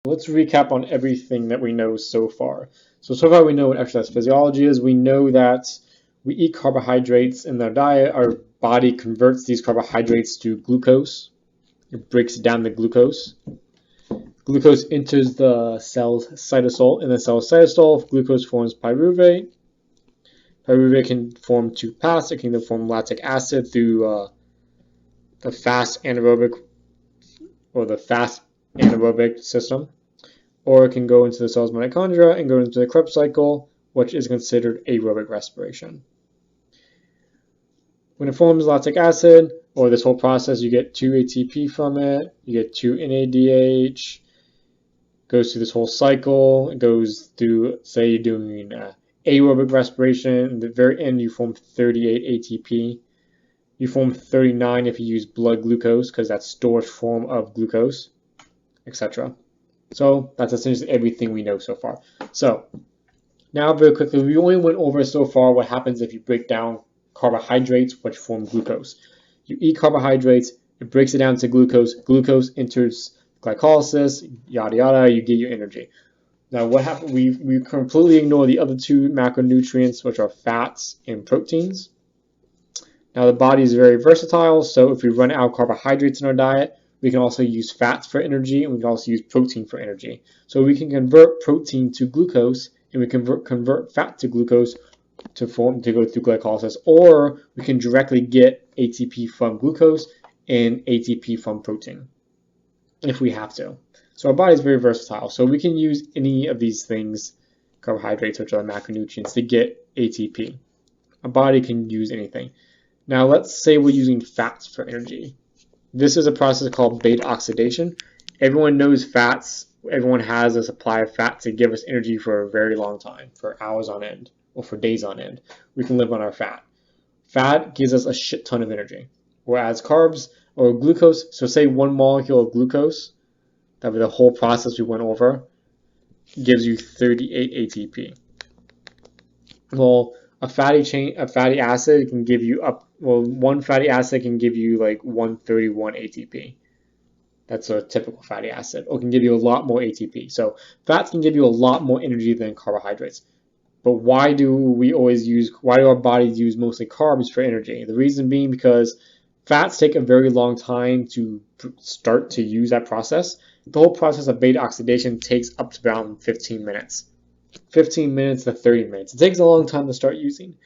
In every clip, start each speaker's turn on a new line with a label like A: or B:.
A: Let's recap on everything that we know so far. So far we know what exercise physiology is. We know that we eat carbohydrates in our diet. Our body converts these carbohydrates to glucose. It breaks down the glucose. Glucose enters the cell's cytosol. In the cell's cytosol, glucose forms pyruvate. Pyruvate can form two paths. It can form lactic acid through the fast anaerobic system, or it can go into the cell's mitochondria and go into the Krebs cycle, which is considered aerobic respiration. When it forms lactic acid, or this whole process, you get 2 ATP from it, you get 2 NADH, goes through this whole cycle, it goes through, say you're doing aerobic respiration, at the very end you form 38 ATP. You form 39 if you use blood glucose, because that's stored form of glucose, etc. So that's essentially everything we know so far. So now very quickly, we only went over so far what happens if you break down carbohydrates, which form glucose. You eat carbohydrates, it breaks it down to glucose. Glucose enters glycolysis, yada yada, you get your energy. Now what happened? We completely ignore the other two macronutrients, which are fats and proteins. Now the body is very versatile, so if we run out of carbohydrates in our diet, we can also use fats for energy, and we can also use protein for energy. So we can convert protein to glucose, and we convert fat to glucose to go through glycolysis, or we can directly get ATP from glucose and ATP from protein if we have to. So our body is very versatile, so we can use any of these things, carbohydrates, which are macronutrients, to get ATP. Our body can use anything. Now let's say we're using fats for energy. This is a process called beta oxidation. Everyone knows fats. Everyone has a supply of fat to give us energy for a very long time, for hours on end, or for days on end. We can live on our fat. Fat gives us a shit ton of energy, whereas carbs or glucose, so say 1 molecule of glucose, that was the whole process we went over, gives you 38 ATP. Well, a fatty acid can give you one fatty acid can give you like 131 ATP. That's a typical fatty acid, or can give you a lot more ATP. So fats can give you a lot more energy than carbohydrates. But why do our bodies use mostly carbs for energy? The reason being because fats take a very long time to start to use that process. The whole process of beta oxidation takes up to around 15 minutes. 15 minutes to 30 minutes. It takes a long time to start using,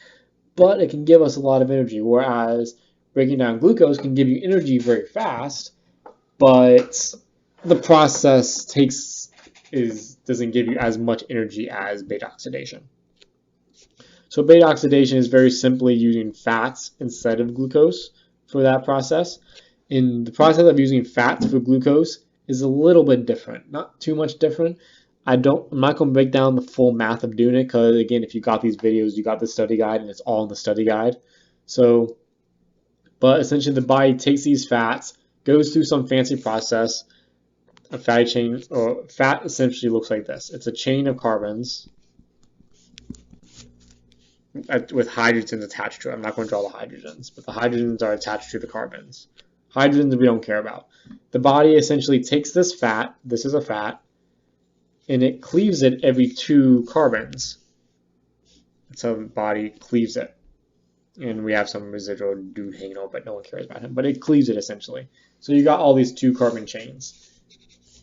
A: but it can give us a lot of energy, whereas breaking down glucose can give you energy very fast, but the process doesn't give you as much energy as beta oxidation. So beta oxidation is very simply using fats instead of glucose for that process. And the process of using fats for glucose is a little bit different, not too much different. I'm not going to break down the full math of doing it because, again, if you got these videos, you got the study guide, and it's all in the study guide. So, but essentially the body takes these fats, goes through some fancy process, a fatty chain, or fat essentially looks like this. It's a chain of carbons with hydrogens attached to it. I'm not going to draw the hydrogens, but the hydrogens are attached to the carbons. Hydrogens we don't care about. The body essentially takes this fat, this is a fat, and it cleaves it every 2 carbons. So the body cleaves it. And we have some residual dude hanging out, but no one cares about him. But it cleaves it essentially. So you got all these 2 carbon chains.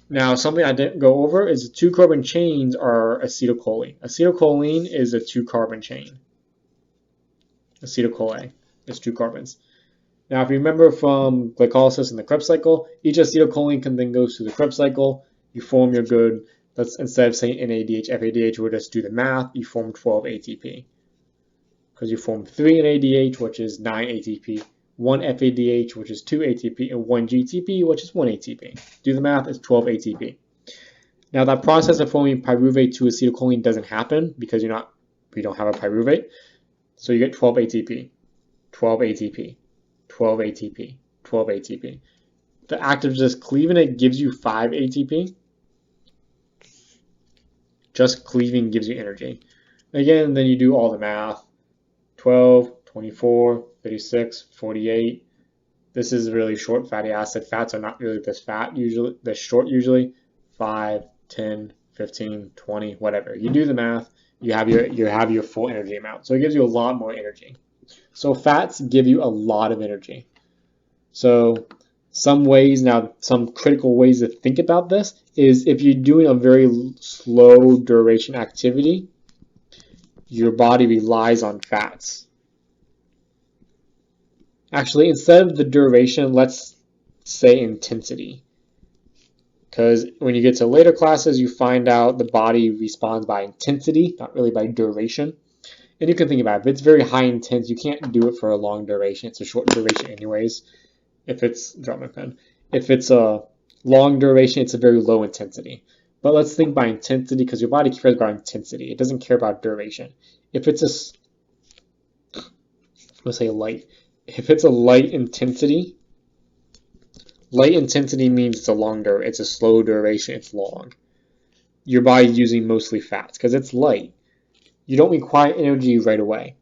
A: Now, something I didn't go over is the 2 carbon chains are acetylcholine. Acetylcholine is a 2 carbon chain. Acetyl-CoA is 2 carbons. Now, if you remember from glycolysis and the Krebs cycle, each acetylcholine can then go through the Krebs cycle. You form your good. Let's, instead of saying NADH, FADH, we'll just do the math. You form 12 ATP. Because you form 3 NADH, which is 9 ATP, 1 FADH, which is 2 ATP, and 1 GTP, which is 1 ATP. Do the math, it's 12 ATP. Now that process of forming pyruvate to acetylcholine doesn't happen because we don't have a pyruvate. So you get 12 ATP, 12 ATP, 12 ATP, 12 ATP. The act of just cleaving it gives you 5 ATP. Just cleaving gives you energy. Again, then you do all the math. 12, 24, 36, 48. This is a really short fatty acid. Fats are not really this short usually. 5, 10, 15, 20, whatever. You do the math, you have your full energy amount. So it gives you a lot more energy. So fats give you a lot of energy. So some critical ways to think about this is if you're doing a very slow duration activity, your body relies on fats. Actually, instead of the duration, let's say intensity. Because when you get to later classes, you find out the body responds by intensity, not really by duration. And you can think about it. If it's very high intense, you can't do it for a long duration. It's a short duration anyways. Drop my pen. If it's a long duration, it's a very low intensity. But let's think by intensity because your body cares about intensity. It doesn't care about duration. If it's let's say light. If it's a light intensity means it's a slow duration, it's long. Your body's using mostly fats because it's light. You don't require energy right away.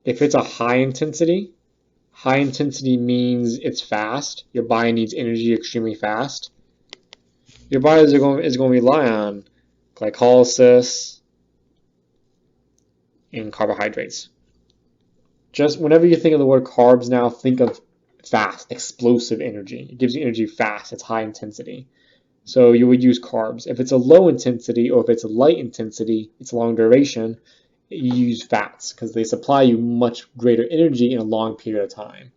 A: If it's a high intensity means it's fast. Your body needs energy extremely fast. Your body is going to rely on glycolysis and carbohydrates. Just whenever you think of the word carbs now, think of fast, explosive energy. It gives you energy fast. It's high intensity. So you would use carbs. If it's a low intensity or if it's a light intensity, it's long duration, you use fats because they supply you much greater energy in a long period of time.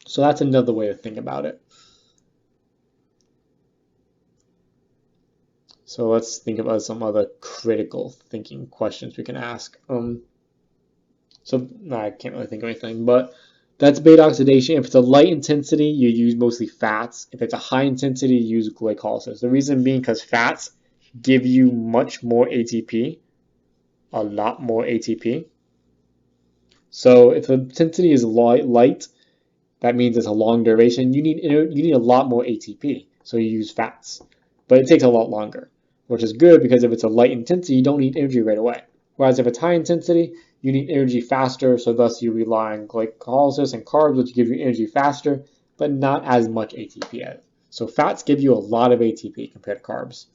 A: So that's another way to think about it. So let's think about some other critical thinking questions we can ask. I can't really think of anything, but that's beta oxidation. If it's a light intensity, you use mostly fats. If it's a high intensity, you use glycolysis. The reason being because fats give you much more ATP, a lot more ATP. So if the intensity is light, that means it's a long duration. You need a lot more ATP, so you use fats. But it takes a lot longer, which is good because if it's a light intensity, you don't need energy right away. Whereas if it's high intensity, you need energy faster, so thus you rely on glycolysis and carbs, which give you energy faster, but not as much ATP. So fats give you a lot of ATP compared to carbs.